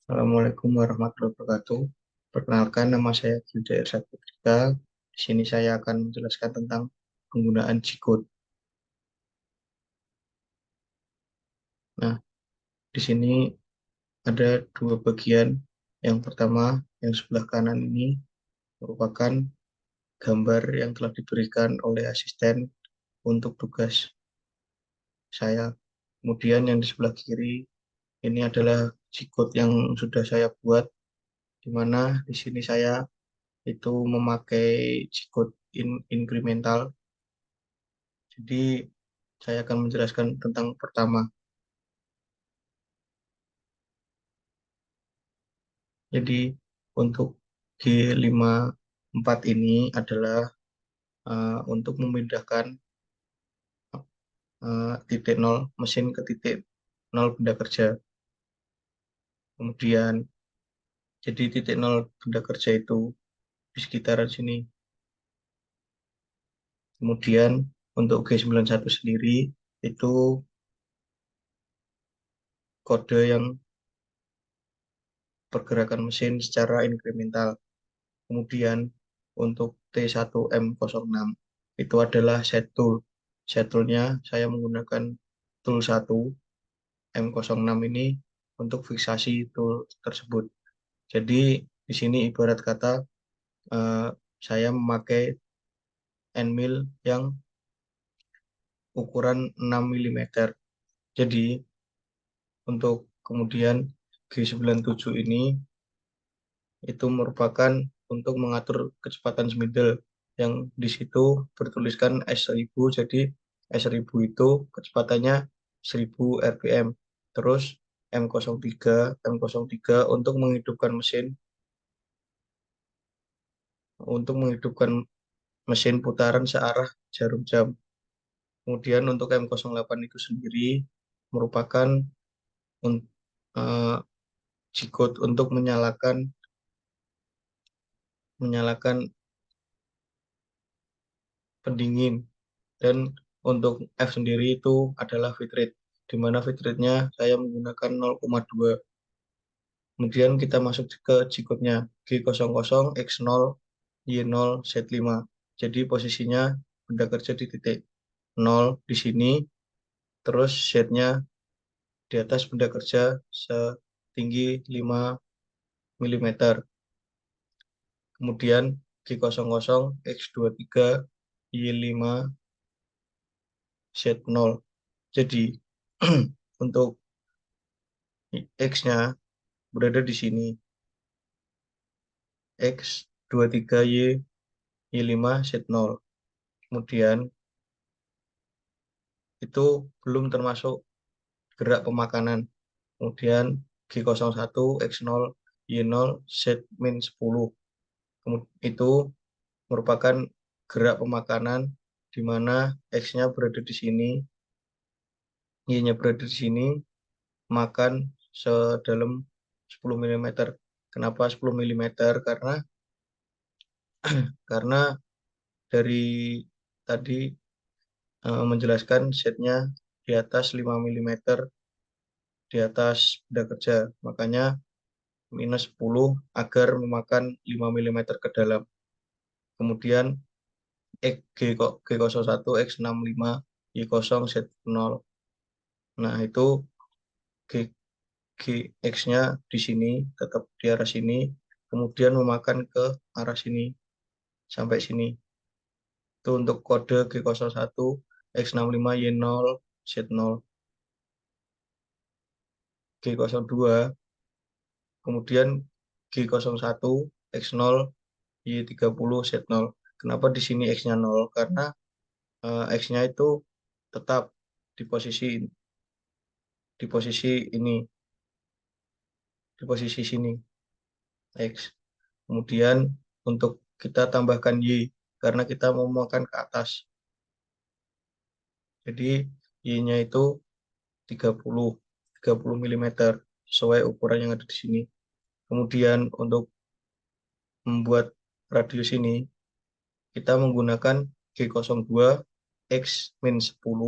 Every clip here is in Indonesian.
Assalamualaikum warahmatullahi wabarakatuh. Perkenalkan, nama saya Gilda Irsad Putrika. Di sini saya akan menjelaskan tentang penggunaan G-code. Nah, di sini ada dua bagian. Yang pertama, yang sebelah kanan ini merupakan gambar yang telah diberikan oleh asisten untuk tugas saya. Kemudian yang di sebelah kiri ini adalah G-code yang sudah saya buat, di mana di sini saya itu memakai G-code incremental. Jadi saya akan menjelaskan tentang pertama. Jadi untuk G54 ini adalah untuk memindahkan titik nol mesin ke titik nol benda kerja. Kemudian jadi titik nol benda kerja itu di sekitaran sini. Kemudian untuk G91 sendiri itu kode yang pergerakan mesin secara incremental. Kemudian untuk T1M06 itu adalah set tool. Set toolnya saya menggunakan tool 1 M06 ini untuk fiksasi tool tersebut. Jadi di sini ibarat kata eh, saya memakai end mill yang ukuran 6 mm. Jadi untuk kemudian G97 ini itu merupakan untuk mengatur kecepatan spindle yang di situ bertuliskan S1000. Jadi S1000 itu kecepatannya 1000 rpm. Terus M03 untuk menghidupkan mesin putaran searah jarum jam. Kemudian untuk M08 itu sendiri merupakan un- eh, G-code untuk menyalakan pendingin. Dan untuk F sendiri itu adalah feed rate, di mana feed rate-nya saya menggunakan 0,2. Kemudian kita masuk ke G-code-nya G00 X0 Y0 Z5. Jadi posisinya benda kerja di titik 0 di sini, terus Z-nya di atas benda kerja setinggi 5 mm. Kemudian G00 X23 Y5 Z0. Jadi untuk X-nya berada di sini. X23Y Y5Z0. Kemudian itu belum termasuk gerak pemakanan. Kemudian G01 X0 Y0Z-10. Itu merupakan gerak pemakanan di mana X-nya berada di sini, Y-nya berada di sini, makan sedalam 10 mm. Kenapa 10 mm? Karena dari tadi menjelaskan setnya di atas 5 mm di atas benda kerja. Makanya minus 10 agar memakan 5 mm ke dalam. Kemudian G01 X65 Y0 Z0. Nah, itu G, X-nya di sini, tetap di arah sini. Kemudian memakan ke arah sini, sampai sini. Itu untuk kode G01 X65 Y0 Z0. G02, kemudian G01 X0 Y30 Z0. Kenapa di sini X-nya 0? Karena X-nya itu tetap di posisi di posisi ini, di posisi sini X. Kemudian untuk kita tambahkan Y karena kita mau makan ke atas. Jadi Y-nya itu 30 30 mm sesuai ukuran yang ada di sini. Kemudian untuk membuat radius ini kita menggunakan G02 X-10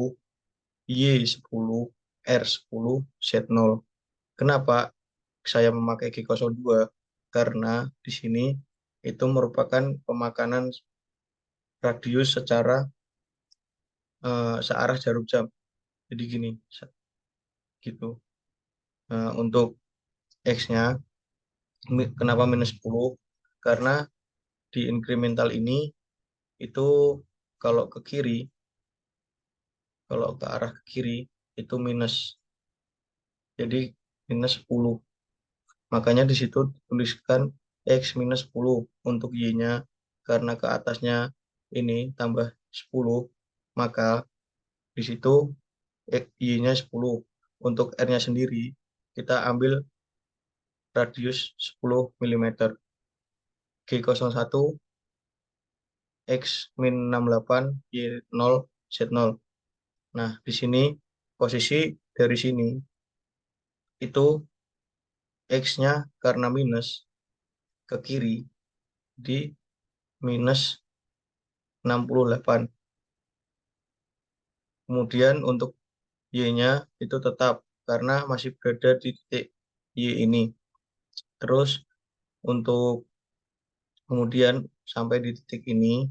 Y10 R10 Z0. Kenapa? saya memakai G02 karena di sini itu merupakan pemakanan radius secara searah jarum jam. Jadi gini, gitu. Nah, untuk X-nya kenapa minus 10? Karena di incremental ini itu kalau ke kiri, kalau ke arah ke kiri itu minus. Jadi minus 10. Makanya di situ tuliskan X minus 10 untuk Y-nya. Karena ke atasnya ini tambah 10, maka di situ Y-nya 10. Untuk R-nya sendiri, kita ambil radius 10 mm. G01 X min 68 Y0 Z0. Nah, di sini posisi dari sini itu X-nya karena minus ke kiri di minus 68. Kemudian untuk Y-nya itu tetap karena masih berada di titik Y ini. Terus untuk kemudian sampai di titik ini,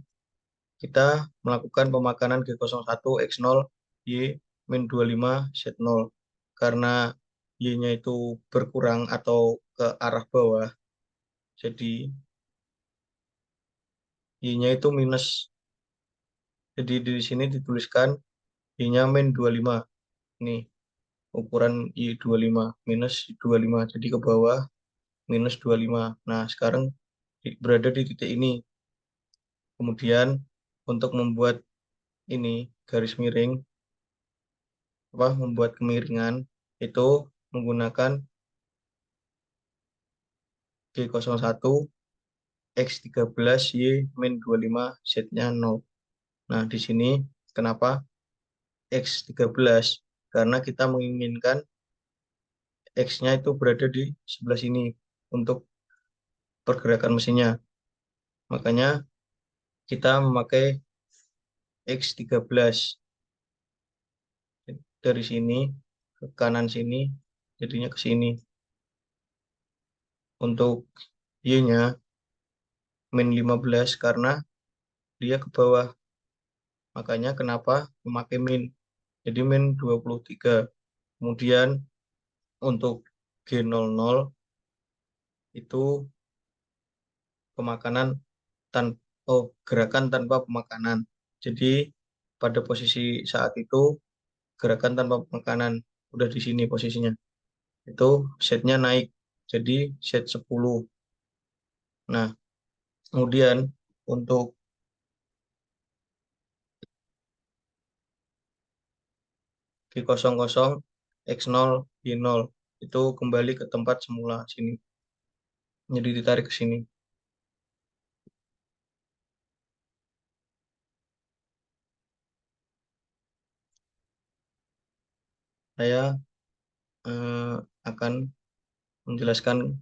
kita melakukan pemakanan G01 X0 Y min 25 Z0. Karena Y-nya itu berkurang atau ke arah bawah, jadi Y-nya itu minus. Jadi di sini dituliskan Y-nya min 25. Nih, ukuran Y25 minus 25. Jadi ke bawah minus 25. Nah, sekarang berada di titik ini. Kemudian untuk membuat ini garis miring, membuat kemiringan itu menggunakan G01 X13 Y min 25 Z-nya 0. Nah, di sini kenapa X13? Karena kita menginginkan X-nya itu berada di sebelah sini untuk pergerakan mesinnya. Makanya kita memakai X13 dari sini ke kanan sini, jadinya ke sini. Untuk Y-nya min 15 karena dia ke bawah. Makanya kenapa memakai min. Jadi min 23. Kemudian untuk G00 itu pemakanan gerakan tanpa pemakanan. Jadi pada posisi saat itu gerakan tanpa pemakanan udah di sini posisinya. Itu setnya naik jadi set 10. Nah, kemudian untuk G00 X0 Y0 itu kembali ke tempat semula sini. Jadi ditarik ke sini. Saya eh, akan menjelaskan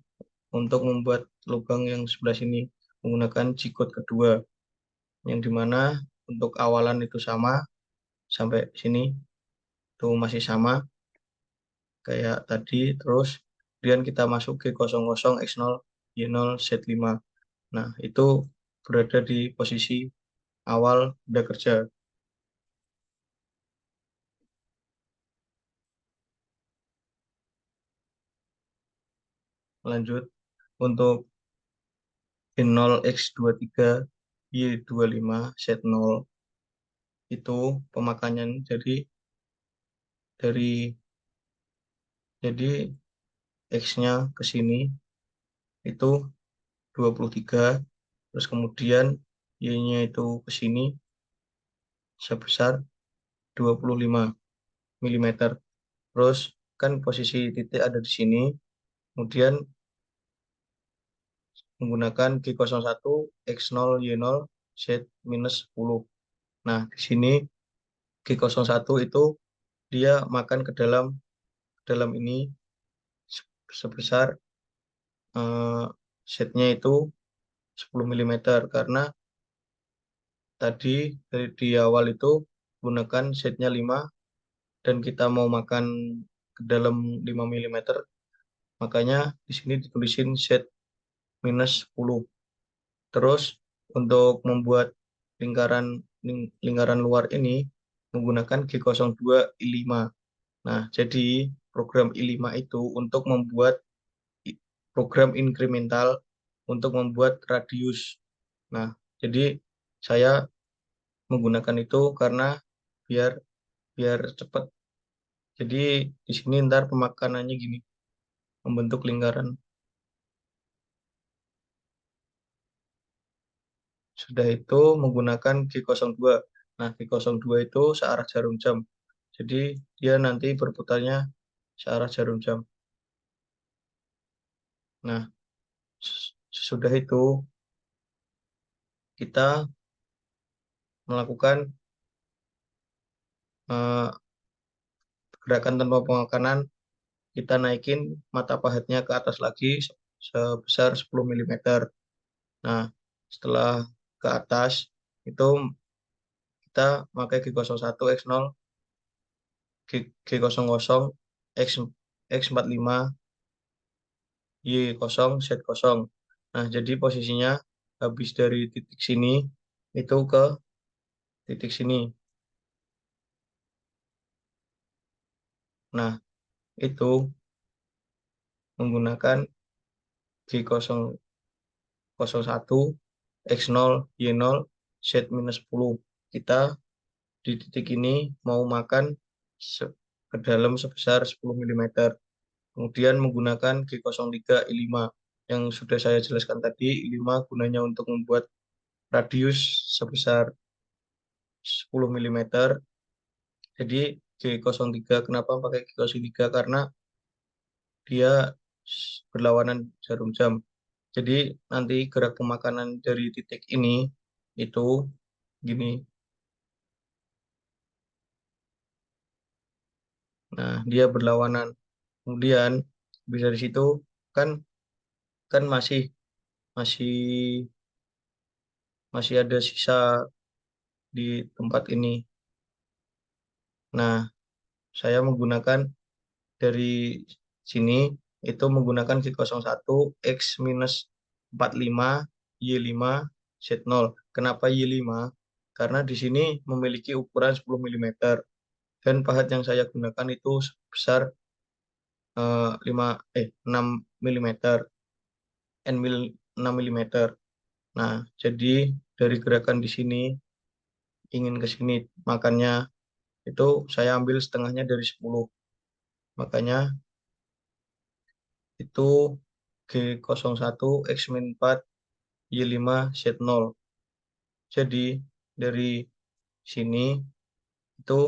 untuk membuat lubang yang sebelah sini menggunakan G-code kedua, yang dimana untuk awalan itu sama sampai sini itu masih sama kayak tadi. Terus kemudian kita masuk G00 X0 Y0 Z5. Nah, itu berada di posisi awal udah kerja. Lanjut untuk G0 X23 Y25 Z0 itu pemakaian dari jadi X-nya ke sini itu 23, terus kemudian Y-nya itu ke sini sebesar 25 mm. Terus kan posisi titik ada di sini, kemudian menggunakan G01 X0 Y0 Z minus 10. Nah, di sini G01 itu dia makan ke dalam ini sebesar setnya itu 10 mm karena tadi di awal itu gunakan setnya 5 dan kita mau makan ke dalam 5 mm Makanya di sini ditulisin Z minus 10. Terus untuk membuat lingkaran luar ini menggunakan G02I5. Nah, jadi program I5 itu untuk membuat program inkremental untuk membuat radius. Nah, jadi saya menggunakan itu karena biar biar cepat. Jadi di sini ntar pemakanannya gini, membentuk lingkaran. Sudah itu menggunakan G02. Nah, G02 itu searah jarum jam. Jadi dia nanti berputarnya searah jarum jam. Nah, sesudah itu kita melakukan eh, gerakan tanpa pemakanan, kita naikin mata pahatnya ke atas lagi sebesar 10 mm. Nah, setelah ke atas itu kita pakai G01 X0, G00 X45 Y0 Z0. Nah, jadi posisinya habis dari titik sini itu ke titik sini. Nah, itu menggunakan G001 X0 Y0 Z-10. Kita di titik ini mau makan ke dalam sebesar 10 mm. Kemudian menggunakan G03 I5 yang sudah saya jelaskan tadi. I5 gunanya untuk membuat radius sebesar 10 mm. Jadi G03 kenapa pakai G03? Karena dia berlawanan jarum jam. Jadi nanti gerak pemakanan dari titik ini itu gini. Nah, dia berlawanan. Kemudian bisa dari situ kan kan masih masih ada sisa di tempat ini. Nah, saya menggunakan dari sini itu menggunakan G01 X minus 45 Y5 Z0. Kenapa Y5? Karena di sini memiliki ukuran 10 mm dan pahat yang saya gunakan itu sebesar 6 mm, N mil 6 mm. Nah, jadi dari gerakan di sini ingin ke sini makannya itu saya ambil setengahnya dari 10. Makanya itu G01 X-4 Y5 Z0. Jadi dari sini itu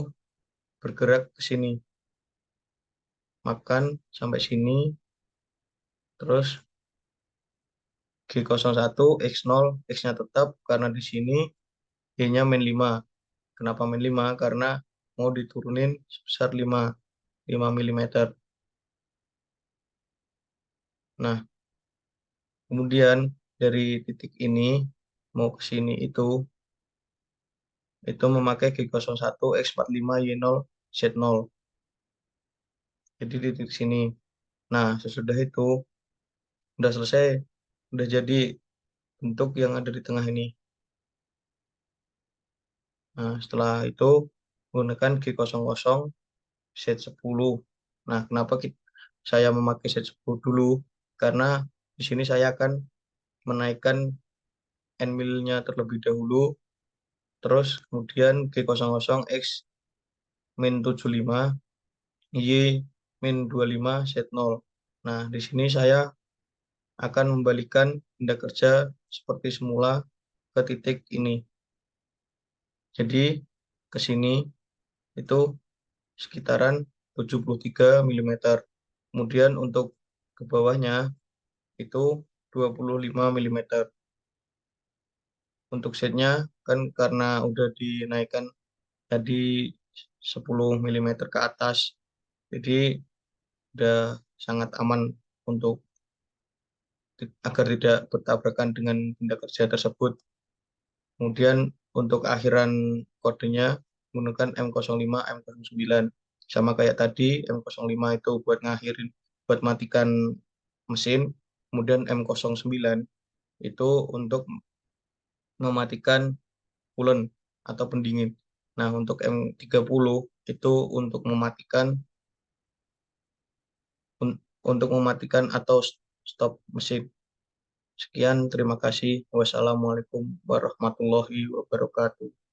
bergerak ke sini, makan sampai sini, terus G01 X0, X-nya tetap karena di sini Y-nya min 5. Kenapa min 5? Karena mau diturunin sebesar 5 mm. Nah, kemudian dari titik ini mau ke sini itu memakai G01 X45 Y0 Z0. Jadi di titik sini. Nah, sesudah itu udah selesai, udah jadi bentuk yang ada di tengah ini. Nah, setelah itu gunakan G00 Z10. Nah, kenapa saya memakai Z10 dulu? Karena di sini saya akan menaikkan N mil-nya terlebih dahulu, terus kemudian G00 X min 75 Y min 25 Z0. Nah, di sini saya akan membalikan benda kerja seperti semula ke titik ini. Jadi ke sini itu sekitaran 73 mm. Kemudian untuk ke bawahnya itu 25 mm. Untuk setnya kan karena udah dinaikkan tadi 10 mm ke atas, jadi udah sangat aman untuk agar tidak bertabrakan dengan benda kerja tersebut. Kemudian untuk akhiran kodenya menggunakan M05, M09. Sama kayak tadi, M05 itu buat ngakhirin buat matikan mesin, kemudian M09 itu untuk mematikan coolant atau pendingin. Nah, untuk M30 itu untuk mematikan untuk mematikan atau stop mesin. Sekian, terima kasih. Wassalamualaikum warahmatullahi wabarakatuh.